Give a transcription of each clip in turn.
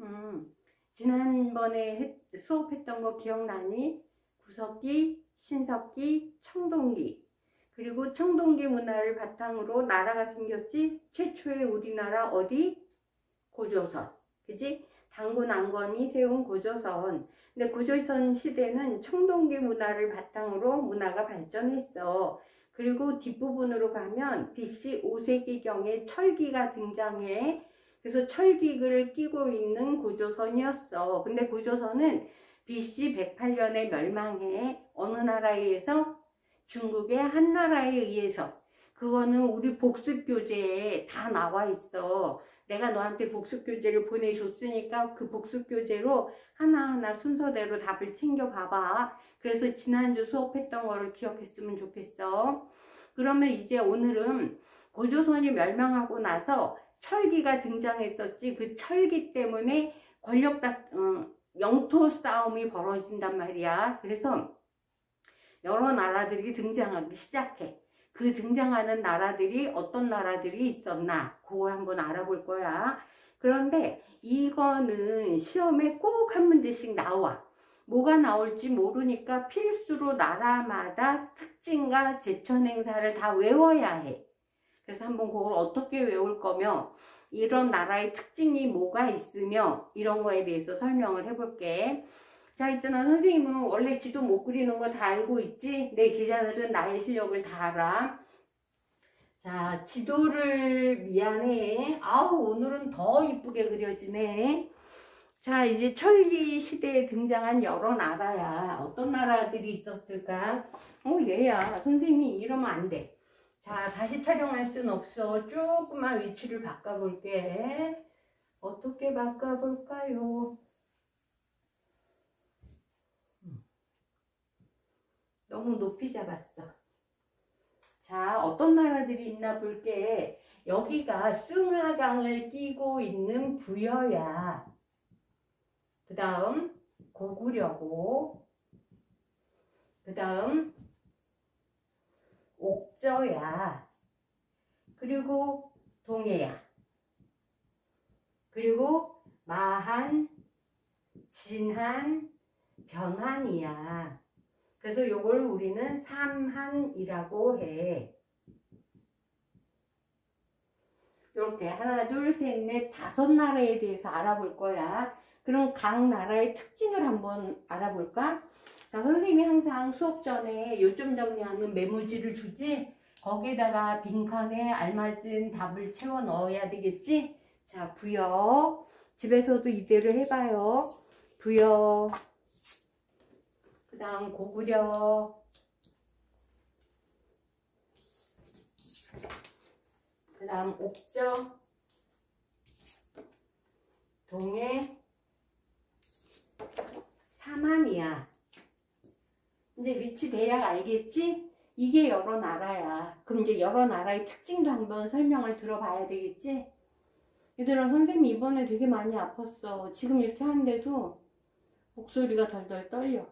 음, 지난번에 수업했던 거 기억나니? 구석기, 신석기, 청동기. 그리고 청동기 문화를 바탕으로 나라가 생겼지? 최초의 우리나라 어디? 고조선. 그지? 당군 안건이 세운 고조선. 근데 고조선 시대는 청동기 문화를 바탕으로 문화가 발전했어. 그리고 뒷부분으로 가면 BC 5세기경에 철기가 등장해. 그래서 철기를 끼고 있는 고조선이었어. 근데 고조선은 BC 108년에 멸망해. 어느 나라에 의해서? 중국의 한 나라에 의해서. 그거는 우리 복습교재에 다 나와 있어. 내가 너한테 복습교재를 보내줬으니까 그 복습교재로 하나하나 순서대로 답을 챙겨봐봐. 그래서 지난주 수업했던 거를 기억했으면 좋겠어. 그러면 이제 오늘은 고조선이 멸망하고 나서 철기가 등장했었지. 그 철기 때문에 영토 싸움이 벌어진단 말이야. 그래서 여러 나라들이 등장하기 시작해. 그 등장하는 나라들이 어떤 나라들이 있었나 그걸 한번 알아볼 거야. 그런데 이거는 시험에 꼭 한 문제씩 나와. 뭐가 나올지 모르니까 필수로 나라마다 특징과 제천 행사를 다 외워야 해. 그래서 한번 그걸 어떻게 외울 거며 이런 나라의 특징이 뭐가 있으며 이런 거에 대해서 설명을 해볼게. 자, 있잖아. 선생님은 원래 지도 못 그리는 거 다 알고 있지? 내 제자들은 나의 실력을 다 알아. 자, 지도를 미안해. 아우, 오늘은 더 이쁘게 그려지네. 자, 이제 철기 시대에 등장한 여러 나라야. 어떤 나라들이 있었을까? 얘야. 선생님이 이러면 안 돼. 자, 다시 촬영할 순 없어. 조금만 위치를 바꿔볼게. 어떻게 바꿔볼까요? 너무 높이 잡았어. 자, 어떤 나라들이 있나 볼게. 여기가 숭하강을 끼고 있는 부여야. 그 다음 고구려고. 그 다음 옥저야. 그리고 동해야. 그리고 마한, 진한, 변한이야. 그래서 요걸 우리는 삼한이라고 해. 이렇게 하나, 둘, 셋, 넷, 다섯 나라에 대해서 알아볼 거야. 그럼 각 나라의 특징을 한번 알아볼까? 자, 선생님이 항상 수업 전에 요점 정리하는 메모지를 주지? 거기에다가 빈칸에 알맞은 답을 채워 넣어야 되겠지? 자, 부여. 집에서도 이대로 해봐요. 부여. 그 다음 고구려. 그 다음 옥저. 동해. 삼한이야. 이제 위치 대략 알겠지? 이게 여러 나라야. 그럼 이제 여러 나라의 특징도 한번 설명을 들어봐야 되겠지? 얘들아, 선생님이 이번에 되게 많이 아팠어. 지금 이렇게 하는데도 목소리가 덜덜 떨려.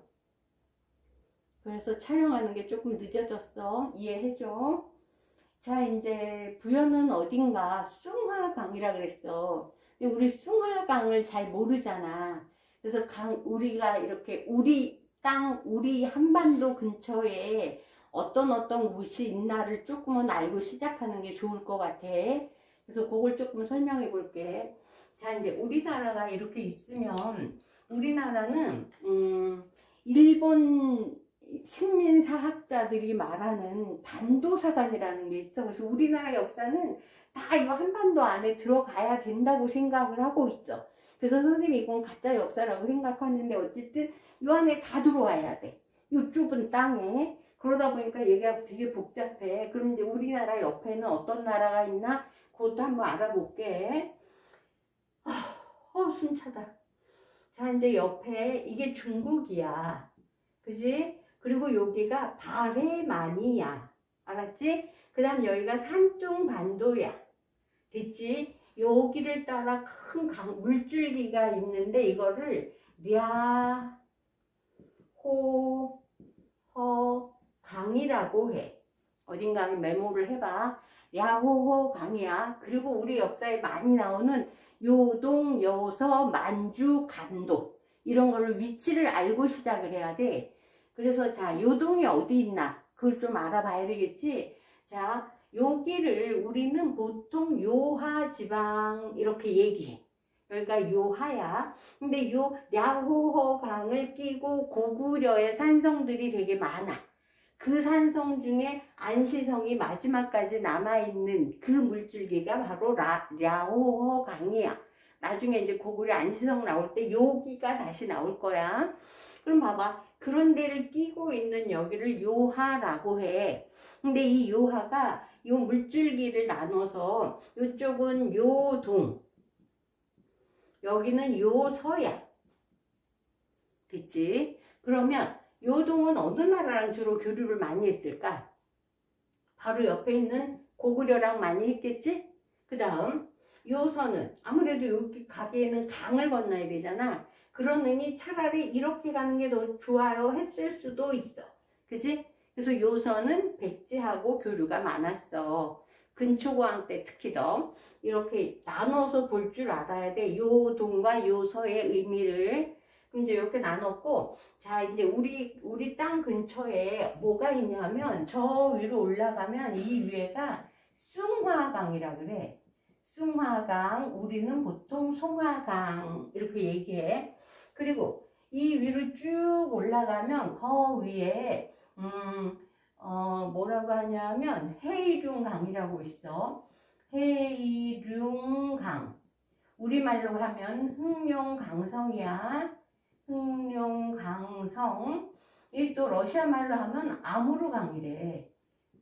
그래서 촬영하는 게 조금 늦어졌어. 이해해줘. 자, 이제 부여는 어딘가 숭하강이라 그랬어. 근데 우리 숭하강을 잘 모르잖아. 그래서 우리가 이렇게 우리 땅, 우리 한반도 근처에 어떤 곳이 있나를 조금은 알고 시작하는 게 좋을 것 같아. 그래서 그걸 조금 설명해 볼게. 자, 이제 우리나라가 이렇게 있으면 우리나라는 일본 식민사학자들이 말하는 반도사관이라는 게 있어. 그래서 우리나라 역사는 다 이거 한반도 안에 들어가야 된다고 생각을 하고 있어. 그래서 선생님이 이건 가짜 역사라고 생각하는데 어쨌든 이 안에 다 들어와야 돼. 이 좁은 땅에. 그러다 보니까 얘기가 되게 복잡해. 그럼 이제 우리나라 옆에는 어떤 나라가 있나? 그것도 한번 알아볼게. 숨 차다. 자, 이제 옆에 이게 중국이야. 그지? 그리고 여기가 바레만이야. 알았지? 그 다음 여기가 산둥반도야. 됐지? 여기를 따라 큰 물줄기가 있는데 이거를 랴, 호, 허, 강이라고 해. 어딘가에 메모를 해봐. 야호호 강이야. 그리고 우리 역사에 많이 나오는 요동, 여서, 만주, 간도 이런 거를 위치를 알고 시작을 해야 돼. 그래서 자, 요동이 어디 있나 그걸 좀 알아봐야 되겠지. 자, 여기를 우리는 보통 요하 지방 이렇게 얘기해. 여기가 요하야. 근데 요 야호호 강을 끼고 고구려의 산성들이 되게 많아. 그 산성 중에 안시성이 마지막까지 남아있는 그 물줄기가 바로 랴호호 강이야. 나중에 이제 고구려 안시성 나올 때 여기가 다시 나올 거야. 그럼 봐봐. 그런 데를 끼고 있는 여기를 요하라고 해. 근데 이 요하가 요 물줄기를 나눠서 이쪽은 요동, 여기는 요서야. 됐지? 그러면 요동은 어느 나라랑 주로 교류를 많이 했을까? 바로 옆에 있는 고구려랑 많이 했겠지? 그 다음 요서는 아무래도 여기 가게에는 강을 건너야 되잖아. 그러느니 차라리 이렇게 가는 게 더 좋아요 했을 수도 있어. 그지? 그래서 요서는 백제하고 교류가 많았어. 근초고왕 때 특히 더 이렇게 나눠서 볼 줄 알아야 돼. 요동과 요서의 의미를. 그럼 이제 이렇게 나눴고, 자, 이제 우리 땅 근처에 뭐가 있냐면, 저 위로 올라가면 이 위에가 숭화강이라 그래. 숭화강, 우리는 보통 송화강, 이렇게 얘기해. 그리고 이 위로 쭉 올라가면, 그 위에, 뭐라고 하냐면, 해이룡강이라고 있어. 해이룡강. 우리말로 하면 흥룡강성이야. 흥룡강성. 이 또 러시아 말로 하면 아무르강이래.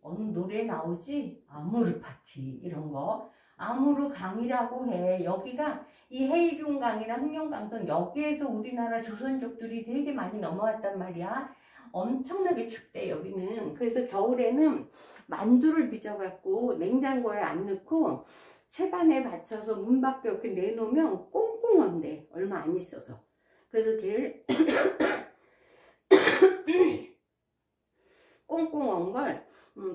어느 노래 나오지? 아무르 파티 이런 거. 아무르강이라고 해. 여기가 이 해이룡강이나 흥룡강성 여기에서 우리나라 조선족들이 되게 많이 넘어왔단 말이야. 엄청나게 춥대 여기는. 그래서 겨울에는 만두를 빚어갖고 냉장고에 안 넣고 채반에 받쳐서 문 밖에 이렇게 내놓으면 꽁꽁 온대. 얼마 안 있어서. 그래서 걔를 꽁꽁 온 걸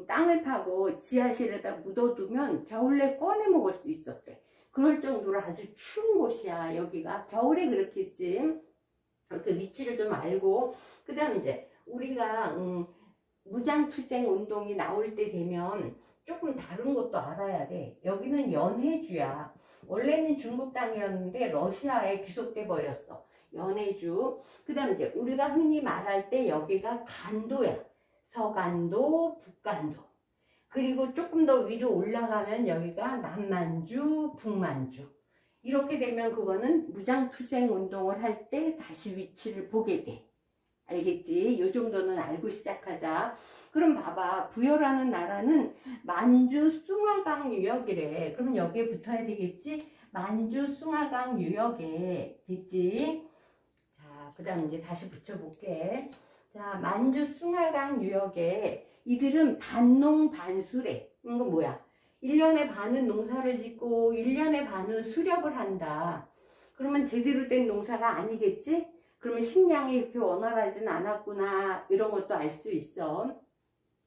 땅을 파고 지하실에다 묻어두면 겨울에 꺼내 먹을 수 있었대. 그럴 정도로 아주 추운 곳이야 여기가. 겨울에 그렇겠지. 이렇게 위치를 좀 알고, 그 다음 이제 우리가 무장투쟁 운동이 나올 때 되면 조금 다른 것도 알아야 돼. 여기는 연해주야. 원래는 중국 땅이었는데 러시아에 귀속돼 버렸어. 연해주. 그 다음 이제 우리가 흔히 말할 때 여기가 간도야. 서간도, 북간도. 그리고 조금 더 위로 올라가면 여기가 남만주, 북만주. 이렇게 되면 그거는 무장투쟁 운동을 할 때 다시 위치를 보게 돼. 알겠지? 요 정도는 알고 시작하자. 그럼 봐봐. 부여라는 나라는 만주 숭화강 유역이래. 그럼 여기에 붙어야 되겠지? 만주 숭화강 유역에. 됐지? 자, 그 다음 이제 다시 붙여볼게. 자, 만주 숭화강 유역에 이들은 반농 반수래. 이거 뭐야? 1년에 반은 농사를 짓고 1년에 반은 수렵을 한다. 그러면 제대로 된 농사가 아니겠지? 그러면 식량이 이렇게 원활하진 않았구나. 이런 것도 알 수 있어.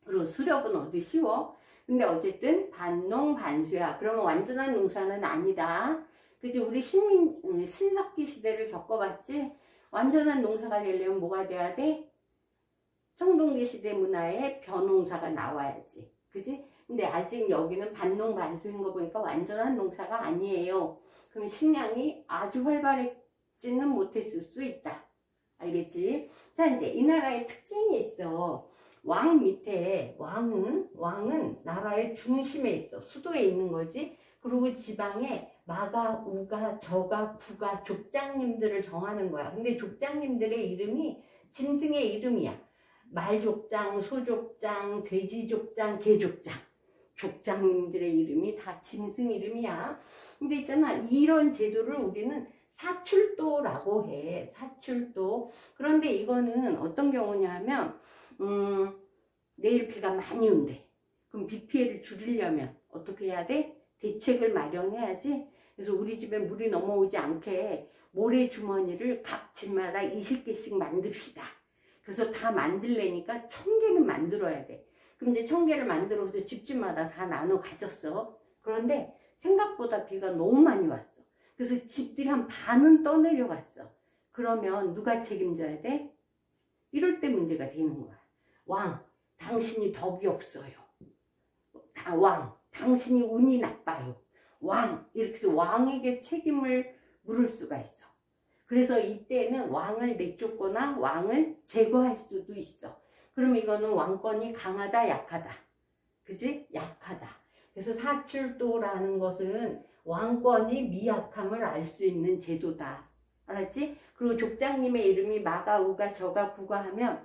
그리고 수렵은 어디 쉬워? 근데 어쨌든 반농 반수야. 그러면 완전한 농사는 아니다. 그치? 우리 신석기 시대를 겪어봤지? 완전한 농사가 되려면 뭐가 돼야 돼? 청동기 시대 문화에 벼농사가 나와야지. 그지? 근데 아직 여기는 반농 반수인 거 보니까 완전한 농사가 아니에요. 그럼 식량이 아주 활발했지는 못했을 수 있다. 알겠지? 자, 이제 이 나라의 특징이 있어. 왕 밑에, 왕은 나라의 중심에 있어. 수도에 있는 거지. 그리고 지방에 마가, 우가, 저가, 부가, 족장님들을 정하는 거야. 근데 족장님들의 이름이 짐승의 이름이야. 말족장, 소족장, 돼지족장, 개족장. 족장님들의 이름이 다 짐승 이름이야. 근데 있잖아, 이런 제도를 우리는 사출도라고 해. 사출도. 그런데 이거는 어떤 경우냐면 내일 비가 많이 온대. 그럼 비 피해를 줄이려면 어떻게 해야 돼? 대책을 마련해야지. 그래서 우리 집에 물이 넘어오지 않게 모래주머니를 각 집마다 20개씩 만듭시다. 그래서 다 만들려니까 1000개는 만들어야 돼. 그럼 이제 1000개를 만들어서 집집마다 다 나눠 가졌어. 그런데 생각보다 비가 너무 많이 왔어. 그래서 집들이 한 반은 떠내려갔어. 그러면 누가 책임져야 돼? 이럴 때 문제가 되는 거야. 왕, 당신이 덕이 없어요. 왕, 당신이 운이 나빠요. 왕, 이렇게 해서 왕에게 책임을 물을 수가 있어. 그래서 이때는 왕을 내쫓거나 왕을 제거할 수도 있어. 그럼 이거는 왕권이 강하다, 약하다. 그지? 약하다. 그래서 사출도라는 것은 왕권이 미약함을 알 수 있는 제도다. 알았지? 그리고 족장님의 이름이 마가, 우가, 저가, 구가 하면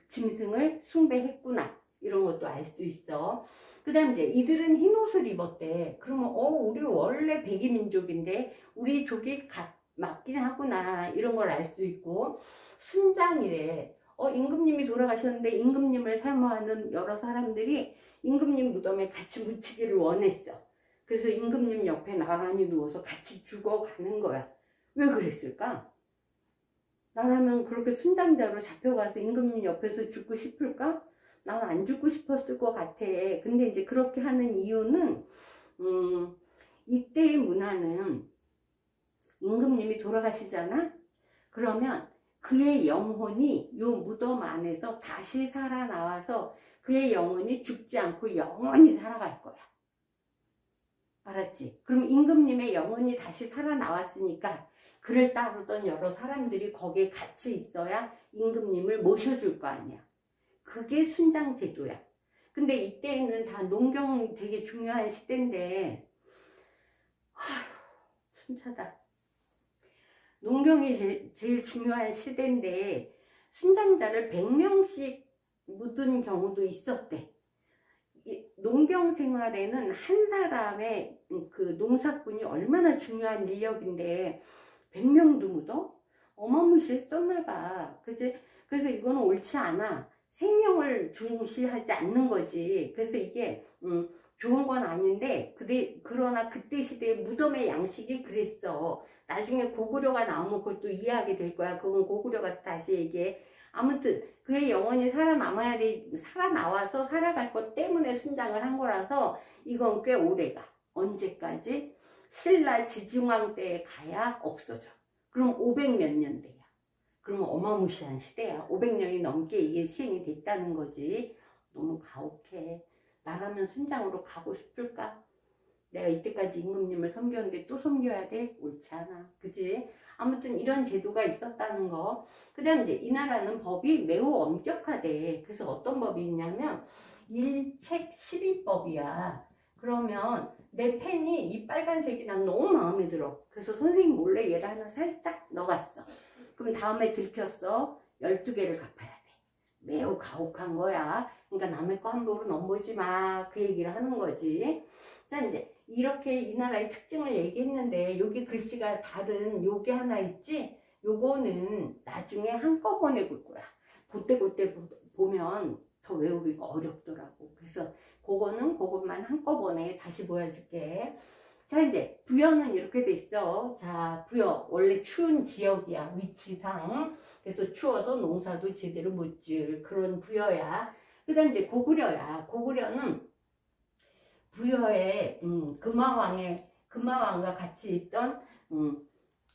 짐승을 숭배했구나. 이런 것도 알 수 있어. 그 다음 이제 이들은 흰 옷을 입었대. 그러면 우리 원래 백이민족인데 우리 족이 맞긴 하구나. 이런 걸 알 수 있고, 순장이래. 임금님이 돌아가셨는데 임금님을 사모하는 여러 사람들이 임금님 무덤에 같이 묻히기를 원했어. 그래서 임금님 옆에 나란히 누워서 같이 죽어가는 거야. 왜 그랬을까? 나라면 그렇게 순장자로 잡혀가서 임금님 옆에서 죽고 싶을까? 나는 안 죽고 싶었을 것 같아. 근데 이제 그렇게 하는 이유는 이때의 문화는 임금님이 돌아가시잖아? 그러면 그의 영혼이 요 무덤 안에서 다시 살아나와서 그의 영혼이 죽지 않고 영원히 살아갈 거야. 알았지? 그럼 임금님의 영혼이 다시 살아나왔으니까 그를 따르던 여러 사람들이 거기에 같이 있어야 임금님을 모셔줄 거 아니야. 그게 순장제도야. 근데 이때는 다 농경 되게 중요한 시대인데, 순차다. 농경이 제일 중요한 시대인데 순장자를 100명씩 묻은 경우도 있었대. 농경 생활에는 한 사람의 그 농사꾼이 얼마나 중요한 인력인데 100명도 묻어? 어마무시했었나 봐. 그지? 그래서 이거는 옳지 않아. 생명을 중시하지 않는 거지. 그래서 이게 좋은 건 아닌데, 그러나 그때 시대에 무덤의 양식이 그랬어. 나중에 고구려가 나오면 그걸 또 이해하게 될 거야. 그건 고구려 가서 다시 얘기해. 아무튼 그의 영혼이 살아남아야 돼. 살아나와서 살아갈 것 때문에 순장을 한 거라서 이건 꽤 오래가. 언제까지? 신라 지중왕 때에 가야 없어져. 그럼 500 몇 년대야. 그러면 어마무시한 시대야. 500년이 넘게 이게 시행이 됐다는 거지. 너무 가혹해. 나라면 순장으로 가고 싶을까? 내가 이때까지 임금님을 섬겼는데 또 섬겨야 돼? 옳지 않아. 그지? 아무튼 이런 제도가 있었다는 거. 그 다음 이제 이 나라는 법이 매우 엄격하대. 그래서 어떤 법이 있냐면 일책 12법이야. 그러면 내 펜이 이 빨간색이 난 너무 마음에 들어. 그래서 선생님 몰래 얘를 하나 살짝 넣어갔어. 그럼 다음에 들켰어. 12개를 갚아야 돼. 매우 가혹한 거야. 그러니까 남의 거 함부로 넘보지 마. 그 얘기를 하는 거지. 자, 이제 이렇게 이 나라의 특징을 얘기했는데 여기 글씨가 다른 요게 하나 있지? 요거는 나중에 한꺼번에 볼 거야. 그때 보면 더 외우기가 어렵더라고. 그래서 그것만 한꺼번에 다시 보여줄게. 자, 이제 부여는 이렇게 돼 있어. 자, 부여 원래 추운 지역이야. 위치상. 그래서 추워서 농사도 제대로 못 지을 그런 부여야. 그 다음 이제 고구려야. 고구려는 부여에 금화왕과 같이 있던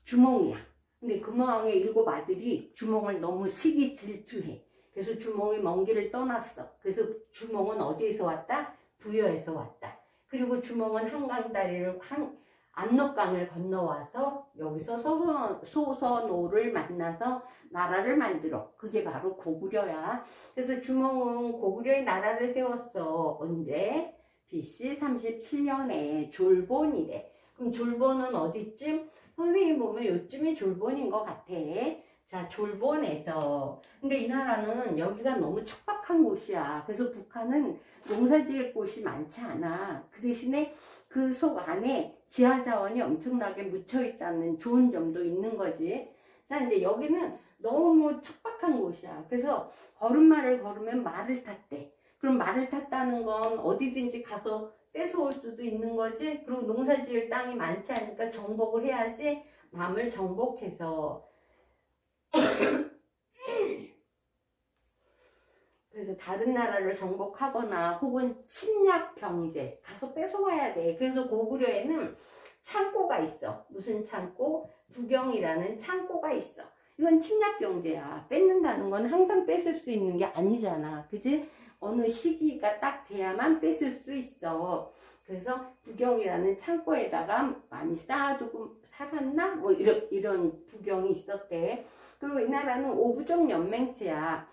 주몽이야. 근데 금화왕의 7 아들이 주몽을 너무 시기 질투해. 그래서 주몽이 먼 길을 떠났어. 그래서 주몽은 어디에서 왔다? 부여에서 왔다. 그리고 주몽은 한강다리를 압록강을 건너와서 여기서 소선호를 만나서 나라를 만들어. 그게 바로 고구려야. 그래서 주몽은 고구려의 나라를 세웠어. 언제? BC 37년에 졸본이래. 그럼 졸본은 어디쯤? 선생님 보면 요쯤이 졸본인 것 같아. 자, 졸본에서. 근데 이 나라는 여기가 너무 척박한 곳이야. 그래서 북한은 농사 지을 곳이 많지 않아. 그 대신에 그 속 안에 지하자원이 엄청나게 묻혀 있다는 좋은 점도 있는 거지. 자, 이제 여기는 너무 척박한 곳이야. 그래서 걸음마를 걸으면 말을 탔대. 그럼 말을 탔다는 건 어디든지 가서 뺏어올 수도 있는 거지. 그리고 농사 지을 땅이 많지 않으니까 정복을 해야지. 남을 정복해서 그래서 다른 나라를 정복하거나 혹은 침략 경제 가서 뺏어와야 돼. 그래서 고구려에는 창고가 있어. 무슨 창고? 부경이라는 창고가 있어. 이건 침략 경제야. 뺏는다는 건 항상 뺏을 수 있는 게 아니잖아. 그지? 어느 시기가 딱 돼야만 뺏을 수 있어. 그래서 부경이라는 창고에다가 많이 쌓아두고 살았나? 뭐 이런 부경이 있었대. 그리고 이 나라는 오부족 연맹체야.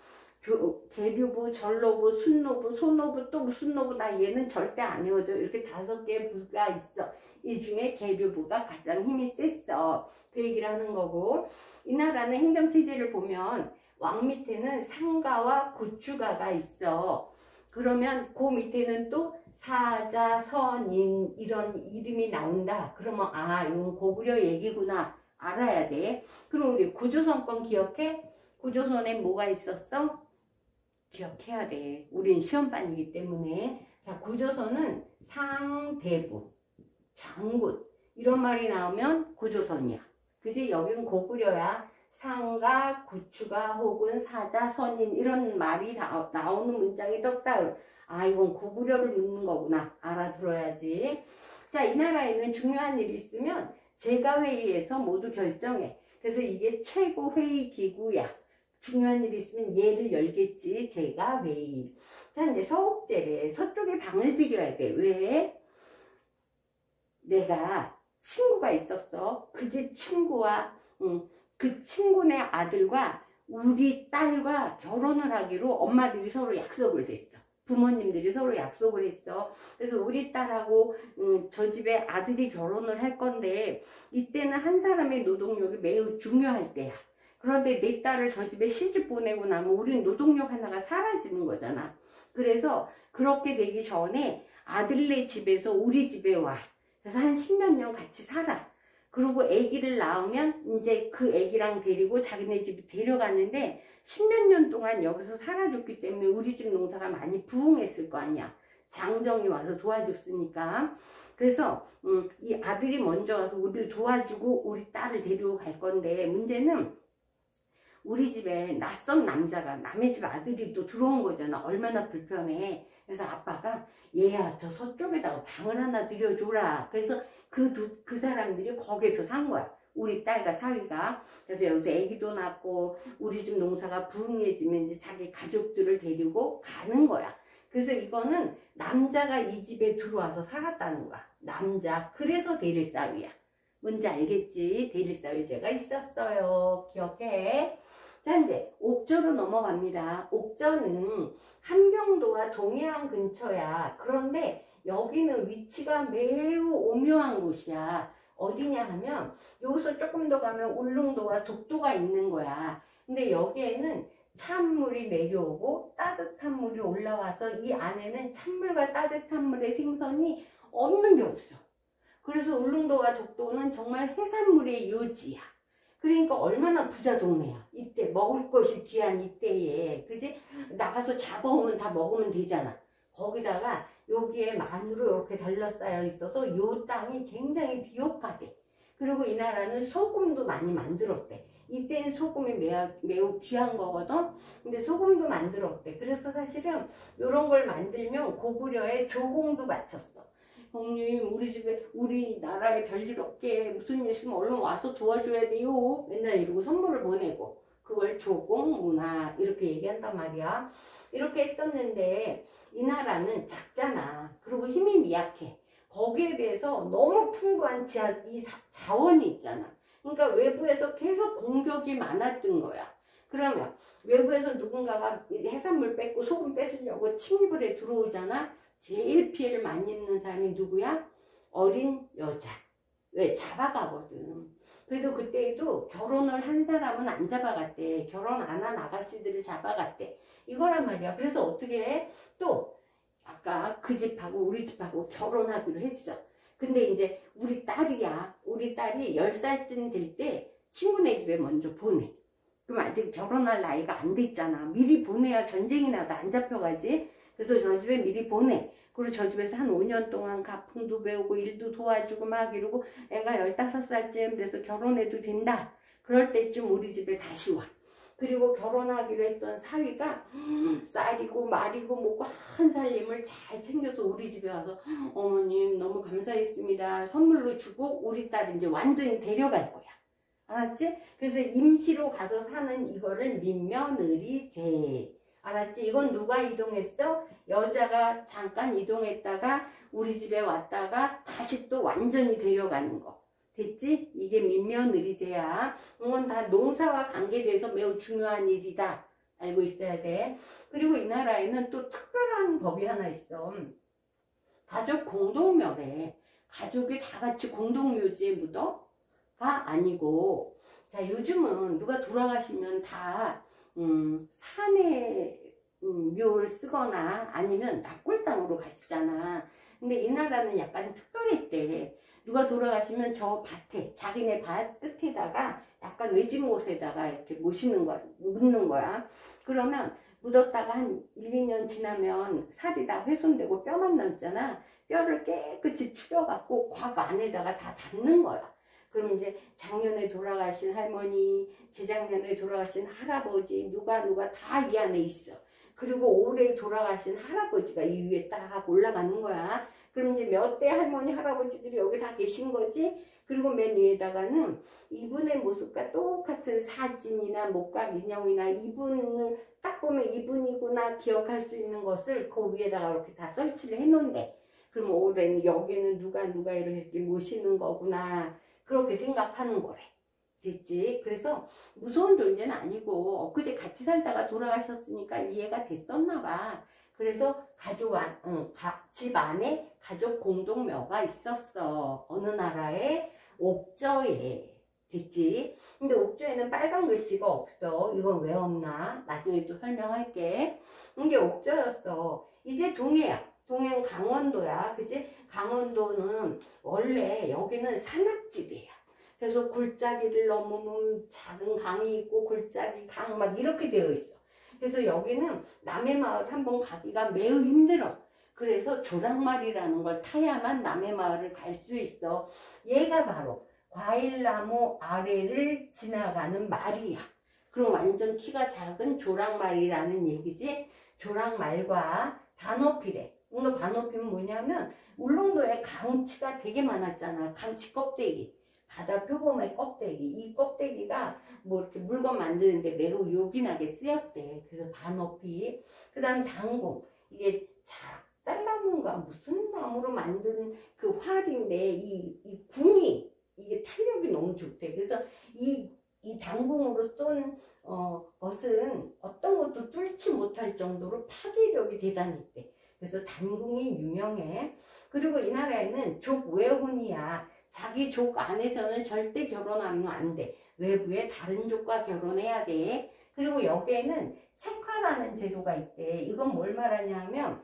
계류부, 전로부, 순노부, 소노부, 또 무슨 노부, 나 얘는 절대 안 외워져. 이렇게 5개의 부가 있어. 이 중에 계류부가 가장 힘이 셌어. 그 얘기를 하는 거고, 이 나라는 행정체제를 보면 왕 밑에는 상가와 고추가가 있어. 그러면 그 밑에는 또 사자, 선인 이런 이름이 나온다. 그러면 아, 이건 고구려 얘기구나. 알아야 돼. 그럼 우리 고조선권 기억해? 고조선에 뭐가 있었어? 기억해야 돼. 우린 시험반이기 때문에. 자, 고조선은 상대부, 장군 이런 말이 나오면 고조선이야. 그지? 여기는 고구려야. 상가, 고추가 혹은 사자, 선인 이런 말이 나오는 문장이 떴다. 아, 이건 고구려를 묻는 거구나. 알아들어야지. 자, 이 나라에는 중요한 일이 있으면 제가회의에서 모두 결정해. 그래서 이게 최고회의 기구야. 중요한 일이 있으면 얘를 열겠지. 제가회의. 자, 이제 서옥제래. 서쪽에 방을 들여야 돼. 왜? 내가 친구가 있었어. 그 집 친구와 그 친구네 아들과 우리 딸과 결혼을 하기로 엄마들이 서로 약속을 했어. 부모님들이 서로 약속을 했어. 그래서 우리 딸하고 저 집에 아들이 결혼을 할 건데 이때는 한 사람의 노동력이 매우 중요할 때야. 그런데 내 딸을 저 집에 시집 보내고 나면 우린 노동력 하나가 사라지는 거잖아. 그래서 그렇게 되기 전에 아들네 집에서 우리 집에 와. 그래서 한 10몇 년 같이 살아. 그리고 아기를 낳으면 이제 그 아기랑 데리고 자기네 집에 데려갔는데 10몇 년 동안 여기서 살아줬기 때문에 우리 집 농사가 많이 부흥했을 거 아니야. 장정이 와서 도와줬으니까. 그래서 이 아들이 먼저 와서 우리를 도와주고 우리 딸을 데리고 갈 건데 문제는 우리 집에 낯선 남자가 남의 집 아들이 또 들어온 거잖아. 얼마나 불편해. 그래서 아빠가 얘야 저 서쪽에다가 방을 하나 들여줘라. 그래서 그 사람들이 거기서 산 거야. 우리 딸과 사위가. 그래서 여기서 아기도 낳고 우리 집 농사가 부흥해지면 이제 자기 가족들을 데리고 가는 거야. 그래서 이거는 남자가 이 집에 들어와서 살았다는 거야. 남자. 그래서 대릴사위야. 뭔지 알겠지? 대릴사위제가 있었어요. 기억해? 자, 이제 옥저로 넘어갑니다. 옥저는 함경도와 동해안 근처야. 그런데 여기는 위치가 매우 오묘한 곳이야. 어디냐 하면 여기서 조금 더 가면 울릉도와 독도가 있는 거야. 근데 여기에는 찬물이 내려오고 따뜻한 물이 올라와서 이 안에는 찬물과 따뜻한 물의 생선이 없는 게 없어. 그래서 울릉도와 독도는 정말 해산물의 요지야. 그러니까 얼마나 부자 동네야. 이때 먹을 것이 귀한 이때에. 그지? 나가서 잡아오면 다 먹으면 되잖아. 거기다가 여기에 마늘로 이렇게 둘러싸여 있어서 요 땅이 굉장히 비옥하대. 그리고 이 나라는 소금도 많이 만들었대. 이때는 소금이 매우 귀한 거거든. 근데 소금도 만들었대. 그래서 사실은 이런 걸 만들면 고구려에 조공도 바쳤어. 형님 우리 집에 우리나라에 별일 없게 무슨 일 있으면 얼른 와서 도와줘야 돼요. 맨날 이러고 선물을 보내고 그걸 조공 문화 이렇게 얘기한단 말이야. 이렇게 했었는데 이 나라는 작잖아. 그리고 힘이 미약해. 거기에 비해서 너무 풍부한 자원이 있잖아. 그러니까 외부에서 계속 공격이 많았던 거야. 그러면 외부에서 누군가가 해산물 뺏고 소금 뺏으려고 침입을 해 들어오잖아. 제일 피해를 많이 입는 사람이 누구야? 어린 여자. 왜? 잡아가거든. 그래서 그때에도 결혼을 한 사람은 안 잡아갔대. 결혼 안 한 아가씨들을 잡아갔대. 이거란 말이야. 그래서 어떻게 해? 또 아까 그 집하고 우리 집하고 결혼하기로 했어. 근데 이제 우리 딸이야. 우리 딸이 10살쯤 될 때 친구네 집에 먼저 보내. 그럼 아직 결혼할 나이가 안 됐잖아. 미리 보내야 전쟁이 나도 안 잡혀가지. 그래서 저 집에 미리 보내. 그리고 저 집에서 한 5년 동안 가풍도 배우고 일도 도와주고 막 이러고 애가 15살쯤 돼서 결혼해도 된다. 그럴 때쯤 우리 집에 다시 와. 그리고 결혼하기로 했던 사위가 쌀이고 말이고 뭐고 한 살림을 잘 챙겨서 우리 집에 와서 어머님 너무 감사했습니다 선물로 주고 우리 딸 이제 완전히 데려갈 거야. 알았지? 그래서 임시로 가서 사는 이거를 민며느리제. 알았지? 이건 누가 이동했어? 여자가 잠깐 이동했다가 우리 집에 왔다가 다시 또 완전히 데려가는 거. 됐지? 이게 민며느리제야. 이건 다 농사와 관계돼서 매우 중요한 일이다. 알고 있어야 돼. 그리고 이 나라에는 또 특별한 법이 하나 있어. 가족 공동묘래. 가족이 다 같이 공동묘지에 묻어가 아니고, 자, 요즘은 누가 돌아가시면 다 산에 묘를 쓰거나 아니면 납골당으로 가시잖아. 근데 이 나라는 약간 특별했대. 누가 돌아가시면 저 밭에, 자기네 밭 끝에다가 약간 외진 곳에다가 이렇게 모시는 거야, 묻는 거야. 그러면 묻었다가 한 1, 2년 지나면 살이 다 훼손되고 뼈만 남잖아. 뼈를 깨끗이 추려갖고 곽 안에다가 다 담는 거야. 그럼 이제 작년에 돌아가신 할머니, 재작년에 돌아가신 할아버지, 누가 다 이 안에 있어. 그리고 올해 돌아가신 할아버지가 이 위에 딱 올라가는 거야. 그럼 이제 몇 대 할머니, 할아버지들이 여기 다 계신 거지. 그리고 맨 위에다가는 이분의 모습과 똑같은 사진이나 목각 인형이나 이분을 딱 보면 이분이구나 기억할 수 있는 것을 그 위에다가 이렇게 다 설치를 해놓은대. 그럼 올해는 여기는 누가 이렇게 모시는 거구나. 그렇게 생각하는 거래. 됐지? 그래서 무서운 존재는 아니고 엊그제 같이 살다가 돌아가셨으니까 이해가 됐었나 봐. 그래서 집 안에 가족 공동묘가 있었어. 어느 나라에? 옥저에. 됐지? 근데 옥저에는 빨간 글씨가 없어. 이건 왜 없나? 나중에 또 설명할게. 이게 옥저였어. 이제 동해야. 동해는 강원도야. 그치? 강원도는 원래 여기는 산악지대야. 그래서 골짜기를 넘으면 작은 강이 있고 골짜기 강 막 이렇게 되어 있어. 그래서 여기는 남해 마을 한번 가기가 매우 힘들어. 그래서 조랑말이라는 걸 타야만 남해 마을을 갈 수 있어. 얘가 바로 과일나무 아래를 지나가는 말이야. 그럼 완전 키가 작은 조랑말이라는 얘기지. 조랑말과 반어필에. 이거 반어필은 뭐냐면 울릉도에 강치가 되게 많았잖아. 강치 껍데기. 바다 표범의 껍데기. 이 껍데기가 뭐 이렇게 물건 만드는데 매우 요긴하게 쓰였대. 그래서 반어필. 그 다음 당궁. 이게 달나무인가 무슨 나무로 만든 그 활인데 이 궁이 이게 탄력이 너무 좋대. 그래서 이 당궁으로 쏜 것은 어떤 것도 뚫지 못할 정도로 파괴력이 대단했대. 그래서 단궁이 유명해. 그리고 이 나라에는 족외혼이야. 자기 족 안에서는 절대 결혼하면 안 돼. 외부에 다른 족과 결혼해야 돼. 그리고 여기에는 책화라는 제도가 있대. 이건 뭘 말하냐면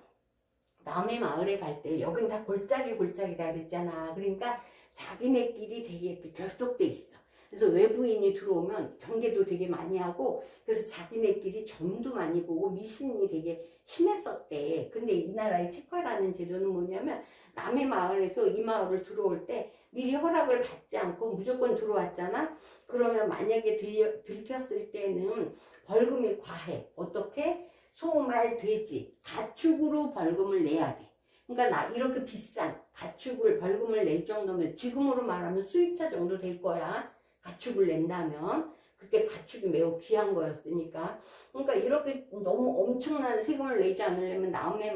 남의 마을에 갈 때 여긴 다 골짜기라 그랬잖아. 그러니까 자기네끼리 되게 이렇게 결속돼 있어. 그래서 외부인이 들어오면 경계도 되게 많이 하고 그래서 자기네끼리 점도 많이 보고 미신이 되게 심했었대. 근데 이 나라의 책화라는 제도는 뭐냐면 남의 마을에서 이 마을을 들어올 때 미리 허락을 받지 않고 무조건 들어왔잖아. 그러면 만약에 들켰을 때는 벌금이 과해. 어떻게? 소, 말, 돼지, 가축으로 벌금을 내야 돼. 그러니까 이렇게 비싼 가축을 벌금을 낼 정도면 지금으로 말하면 수입차 정도 될 거야. 가축을 낸다면. 그때 가축이 매우 귀한 거였으니까. 그러니까 이렇게 너무 엄청난 세금을 내지 않으려면 남의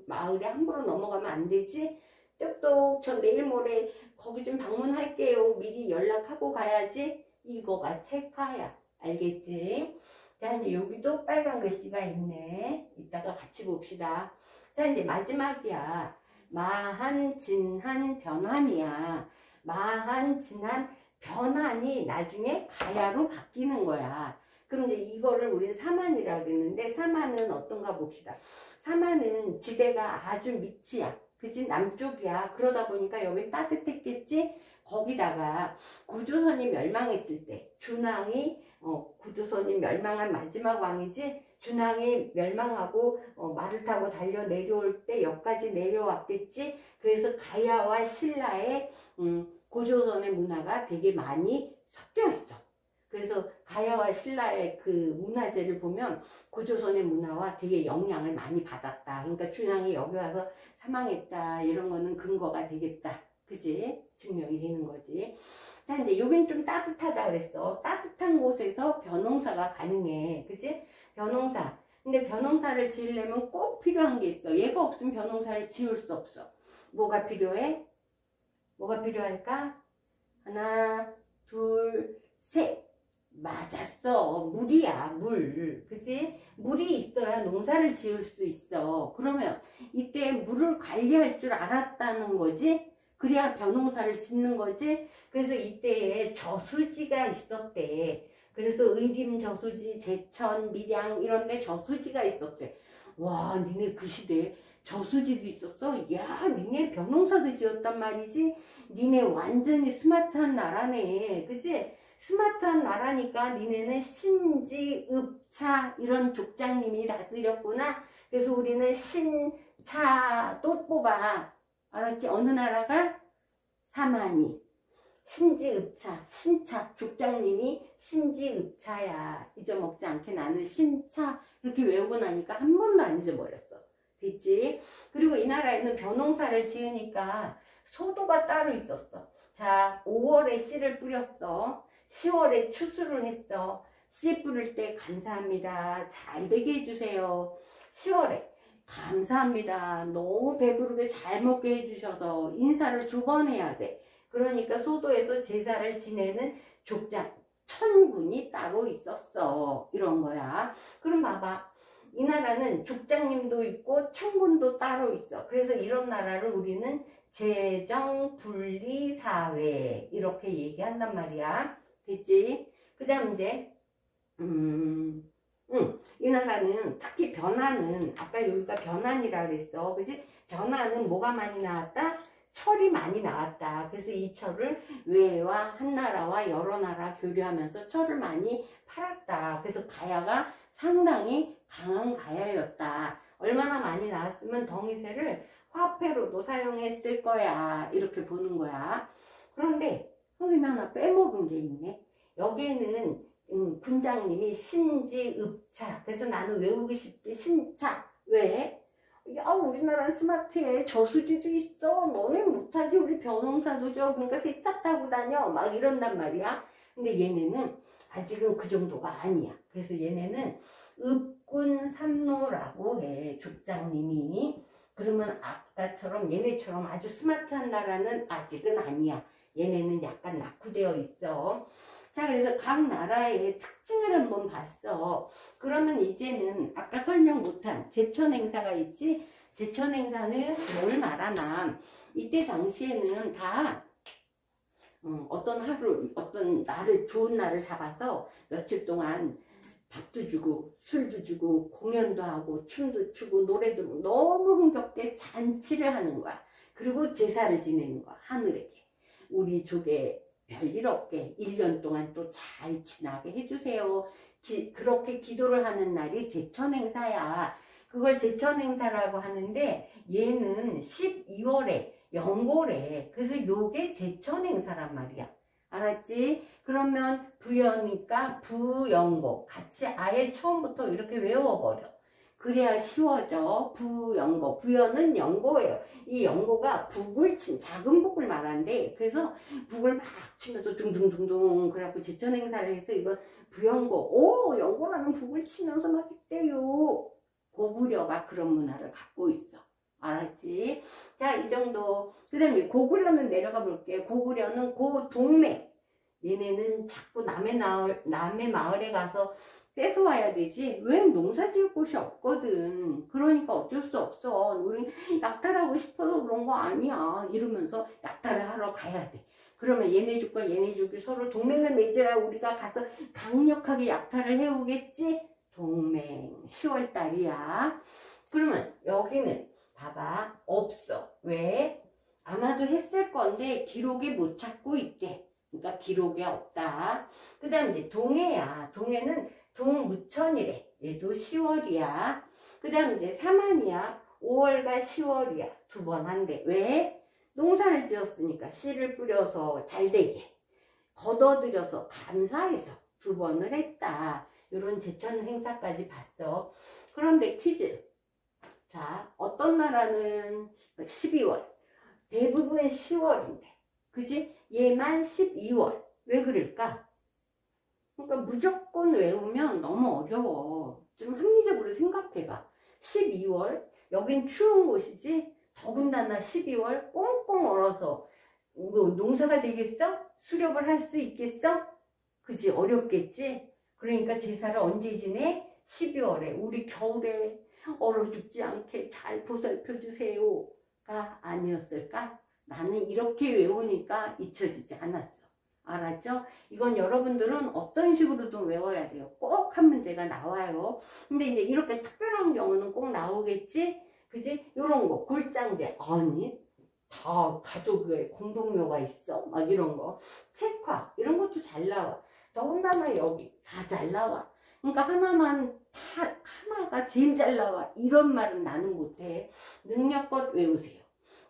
마을에 함부로 넘어가면 안 되지. 똑똑 저 내일 모레 거기 좀 방문할게요. 미리 연락하고 가야지. 이거가 책화야. 알겠지? 자, 이제 여기도 빨간 글씨가 있네. 이따가 같이 봅시다. 자, 이제 마지막이야. 마한, 진한, 변한이야. 마한, 진한, 변한이 나중에 가야로 바뀌는 거야. 그럼 이제 이거를 우리는 사만이라고 그랬는데, 사만은 어떤가 봅시다. 사만은 지대가 아주 밑이야. 그치? 남쪽이야. 그러다 보니까 여기 따뜻했겠지? 거기다가 구조선이 멸망했을 때, 준왕이, 구조선이 멸망한 마지막 왕이지? 준왕이 멸망하고 말을 타고 달려 내려올 때 여기까지 내려왔겠지? 그래서 가야와 신라의 고조선의 문화가 되게 많이 섞여 있어. 그래서 가야와 신라의 그 문화재를 보면 고조선의 문화와 되게 영향을 많이 받았다. 그러니까 춘향이 여기 와서 사망했다. 이런 거는 근거가 되겠다. 그지? 증명이 되는 거지. 자, 이제 여긴 좀 따뜻하다 그랬어. 따뜻한 곳에서 벼농사가 가능해. 그지? 벼농사. 근데 벼농사를 지으려면 꼭 필요한 게 있어. 얘가 없으면 벼농사를 지을 수 없어. 뭐가 필요해? 뭐가 필요할까? 하나, 둘, 셋. 맞았어. 물이야, 물. 그치? 물이 있어야 농사를 지을 수 있어. 그러면 이때 물을 관리할 줄 알았다는 거지? 그래야 벼농사를 짓는 거지? 그래서 이때에 저수지가 있었대. 그래서 의림 저수지, 제천, 밀양 이런 데 저수지가 있었대. 와, 니네 그 시대에 저수지도 있었어? 야, 니네 벼농사도 지었단 말이지? 니네 완전히 스마트한 나라네. 그치? 스마트한 나라니까 니네는 신지, 읍차 이런 족장님이 다스렸구나. 그래서 우리는 신차 또 뽑아. 알았지? 어느 나라가? 사만이. 신지읍차, 신차, 족장님이 신지읍차야. 잊어먹지 않게 나는 신차. 이렇게 외우고 나니까 한 번도 안 잊어버렸어. 됐지? 그리고 이 나라에는 벼농사를 지으니까 소도가 따로 있었어. 자, 5월에 씨를 뿌렸어. 10월에 추수를 했어. 씨 뿌릴 때 감사합니다. 잘 되게 해주세요. 10월에 감사합니다. 너무 배부르게 잘 먹게 해주셔서 인사를 2번 해야 돼. 그러니까 소도에서 제사를 지내는 족장, 천군이 따로 있었어. 이런 거야. 그럼 봐봐. 이 나라는 족장님도 있고 천군도 따로 있어. 그래서 이런 나라를 우리는 재정분리사회 이렇게 얘기한단 말이야. 됐지? 그 다음 이제 이 나라는 특히 변화는 아까 여기가 변환이라 그랬어. 그지? 변화는 뭐가 많이 나왔다? 철이 많이 나왔다. 그래서 이 철을 외와 한나라와 여러 나라 교류하면서 철을 많이 팔았다. 그래서 가야가 상당히 강한 가야였다. 얼마나 많이 나왔으면 덩이새를 화폐로도 사용했을 거야. 이렇게 보는 거야. 그런데 선생님이 하나 빼먹은 게 있네. 여기에는 군장님이 신지읍차. 그래서 나는 외우고 싶대. 신차. 왜? 야, 우리나라는 스마트해. 저수지도 있어. 너네 못하지. 우리 벼농사도 줘. 그러니까 세차 타고 다녀. 막 이런단 말이야. 근데 얘네는 아직은 그 정도가 아니야. 그래서 얘네는 읍군삼로라고 해. 족장님이. 그러면 아까처럼 얘네처럼 아주 스마트한 나라는 아직은 아니야. 얘네는 약간 낙후되어 있어. 자, 그래서 각 나라의 특징을 한번 봤어. 그러면 이제는 아까 설명 못한 제천행사가 있지? 제천행사는 뭘 말하나? 이때 당시에는 다 어떤 하루, 어떤 날을, 좋은 날을 잡아서 며칠 동안 밥도 주고 술도 주고 공연도 하고 춤도 추고 노래도 부르고 너무 흥겹게 잔치를 하는 거야. 그리고 제사를 지내는 거야. 하늘에게. 우리 족에 별일 없게 1년 동안 또 잘 지나게 해주세요. 그렇게 기도를 하는 날이 제천행사야. 그걸 제천행사라고 하는데 얘는 12월에 연고래. 그래서 요게 제천행사란 말이야. 알았지? 그러면 부여니까 부연고 같이 아예 처음부터 이렇게 외워버려. 그래야 쉬워져. 부연고. 부여는 연고예요. 이 연고가 북을 친 작은 북을 말한대. 그래서 북을 막 치면서 둥둥둥둥 그래갖고 제천행사를 해서 이거 부연고. 오, 연고라는 북을 치면서 막 했대요. 고구려가 그런 문화를 갖고 있어. 알았지? 자, 이 정도. 그 다음에 고구려는 내려가 볼게. 고구려는 고동맥. 얘네는 자꾸 남의 마을에 가서 뺏어와야 되지. 왜 농사 지을 곳이 없거든. 그러니까 어쩔 수 없어. 우린 약탈하고 싶어서 그런 거 아니야. 이러면서 약탈을 하러 가야 돼. 그러면 얘네 죽과 얘네 죽이 서로 동맹을 맺어야 우리가 가서 강력하게 약탈을 해오겠지. 동맹 10월달이야. 그러면 여기는 봐봐. 없어. 왜? 아마도 했을 건데 기록에 못 찾고 있대. 그러니까 기록에 없다. 그 다음 이제 동해야. 동해는 동무천이래. 얘도 10월이야. 그 다음 이제 사만이야. 5월과 10월이야. 2번 한대. 왜? 농사를 지었으니까 씨를 뿌려서 잘되게. 걷어들여서 감사해서 2번을 했다. 이런 제천 행사까지 봤어. 그런데 퀴즈. 자, 어떤 나라는 12월, 대부분 10월인데, 그지? 얘만 12월. 왜 그럴까? 그러니까 무조건 외우면 너무 어려워. 좀 합리적으로 생각해봐. 12월, 여긴 추운 곳이지? 더군다나 12월 꽁꽁 얼어서 뭐 농사가 되겠어? 수렵을 할 수 있겠어? 그지? 어렵겠지? 그러니까 제사를 언제 지내? 12월에. 우리 겨울에 얼어 죽지 않게 잘 보살펴 주세요가 아니었을까? 나는 이렇게 외우니까 잊혀지지 않았어. 알았죠? 이건 여러분들은 어떤 식으로도 외워야 돼요. 꼭 한 문제가 나와요. 근데 이제 이렇게 특별한 경우는 꼭 나오겠지? 그지? 요런 거, 골장제. 아니, 다 가족의 공동묘가 있어. 막 이런 거. 책화, 이런 것도 잘 나와. 더군다나 여기 다 잘 나와. 그러니까 하나가 제일 잘 나와. 이런 말은 나는 못해. 능력껏 외우세요.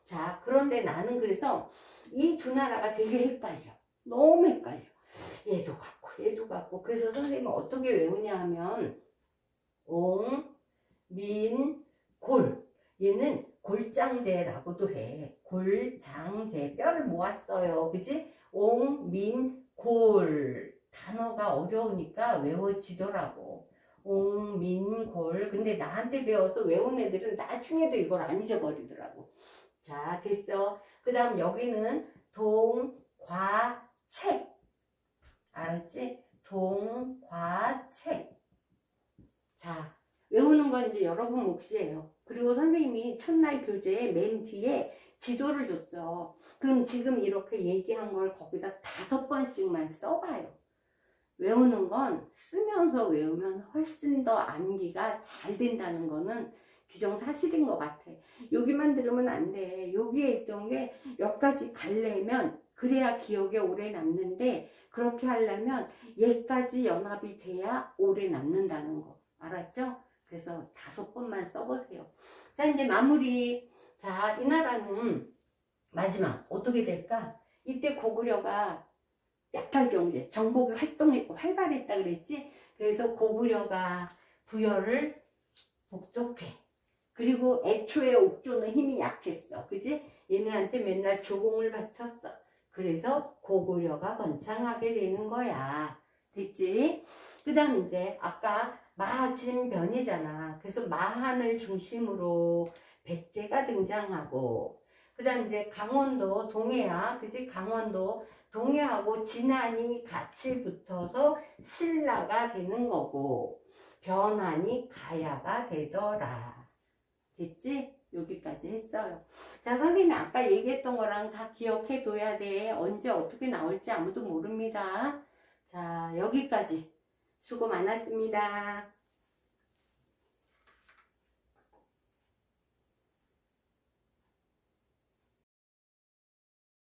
자, 그런데 나는 그래서 이 두 나라가 되게 헷갈려. 너무 헷갈려. 얘도 같고. 그래서 선생님은 어떻게 외우냐 하면, 민, 골. 얘는 골장제라고도 해. 골장제. 뼈를 모았어요. 그지? 민, 골. 단어가 어려우니까 외워지더라고. 민, 골. 근데 나한테 배워서 외운 애들은 나중에도 이걸 안 잊어버리더라고. 자, 됐어. 그 다음 여기는 동과책. 알았지? 동과책. 자, 외우는 건 이제 여러분 몫이에요. 그리고 선생님이 첫날 교재에 맨 뒤에 지도를 줬어. 그럼 지금 이렇게 얘기한 걸 거기다 5번씩만 써봐요. 외우는 건 쓰면서 외우면 훨씬 더 암기가 잘 된다는 거는 기정사실인 것 같아. 여기만 들으면 안 돼. 여기에 있던 게 여기까지 가려면 그래야 기억에 오래 남는데, 그렇게 하려면 얘까지 연합이 돼야 오래 남는다는 거. 알았죠? 그래서 5번만 써보세요. 자, 이제 마무리. 자, 이 나라는 마지막 어떻게 될까? 이때 고구려가 약탈 경제, 정복의 활동이 활발했다 그랬지? 그래서 고구려가 부여를 복족해. 그리고 애초에 옥조는 힘이 약했어. 그지? 얘네한테 맨날 조공을 바쳤어. 그래서 고구려가 번창하게 되는 거야. 됐지? 그 다음 이제 아까 마진변이잖아. 그래서 마한을 중심으로 백제가 등장하고, 그 다음 이제 강원도 동해야. 그지? 강원도 동해하고 진안이 같이 붙어서 신라가 되는 거고, 변안이 가야가 되더라. 됐지? 여기까지 했어요. 자, 선생님이 아까 얘기했던 거랑 다 기억해 둬야 돼. 언제 어떻게 나올지 아무도 모릅니다. 자, 여기까지. 수고 많았습니다.